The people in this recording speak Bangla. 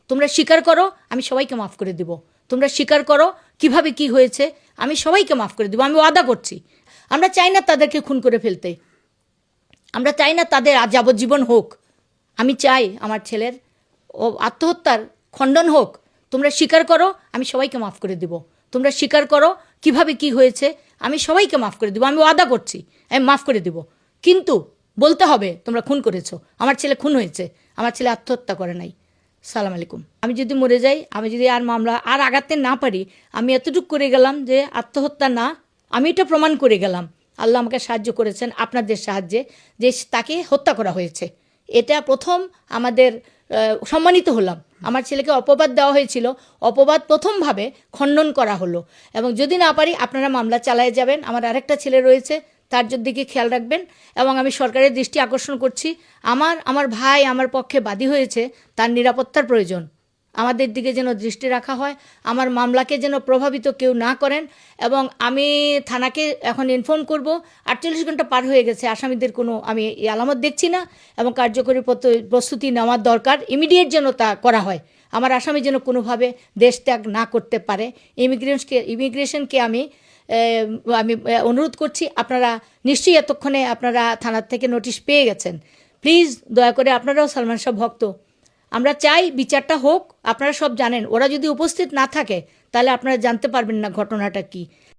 তোমরা স্বীকার করো, আমি সবাইকে মাফ করে দেব। তোমরা স্বীকার করো কিভাবে কি হয়েছে, আমি সবাইকে মাফ করে দেব, আমি ওয়াদা করছি। আমরা চাই না তাদেরকে খুন করে ফেলতে, আমরা চাই না তাদের যাবজ্জীবন হোক। আমি চাই আমার ছেলের আত্মহত্যার খণ্ডন হোক। তোমরা স্বীকার করো, আমি সবাইকে মাফ করে দেব। তোমরা স্বীকার করো কিভাবে কি হয়েছে, আমি সবাইকে মাফ করে দেব, আমি ওয়াদা করছি আমি মাফ করে দেব। কিন্তু বলতে হবে তোমরা খুন করেছো। আমার ছেলে খুন হয়েছে, আমার ছেলে আত্মহত্যা করে নাই। সালাম আলাইকুম। আমি যদি মরে যাই, আমি যদি আর মামলা আর আগাতে না পারি, আমি এতটুকু করে গেলাম যে আত্মহত্যা না, আমি এটা প্রমাণ করে গেলাম। আল্লাহ আমাকে সাহায্য করেছেন আপনাদের সাহায্যে, যে তাকে হত্যা করা হয়েছে। এটা প্রথম আমাদের সম্মানিত হলাম। আমার ছেলেকে অপবাদ দেওয়া হয়েছিল, অপবাদ প্রথমভাবে খণ্ডন করা হলো। এবং যদি না পারি আপনারা মামলা চালায় যাবেন। আমার আরেকটা ছেলে রয়েছে, তার দিকে খেয়াল রাখবেন। এবং আমি সরকারের দৃষ্টি আকর্ষণ করছি, আমার ভাই আমার পক্ষে বাদী হয়েছে, তার নিরাপত্তার প্রয়োজন। আমাদের দিকে যেন দৃষ্টি রাখা হয়, আমার মামলাকে যেন প্রভাবিত কেউ না করেন। এবং আমি থানাকে এখন ইনফর্ম করব, 48 ঘন্টা পার হয়ে গেছে, আসামিদের কোনো আমি এই আলামত দেখছি না। এবং কার্যকরী প্রস্তুতি নেওয়ার দরকার, ইমিডিয়েট যেন তা করা হয়। আমার আসামি যেন কোনোভাবে দেশ ত্যাগ না করতে পারে। ইমিগ্রেশনকে আমি অনুরোধ করছি, আপনারা নিশ্চয়ই এতক্ষণে আপনারা থানার থেকে নোটিশ পেয়ে গেছেন। প্লিজ দয়া করে, আপনারাও সালমান শাহ ভক্ত, আমরা চাই বিচারটা হোক। আপনারা সব জানেন, ওরা যদি উপস্থিত না থাকে তাহলে আপনারা জানতে পারবেন না ঘটনাটা কি।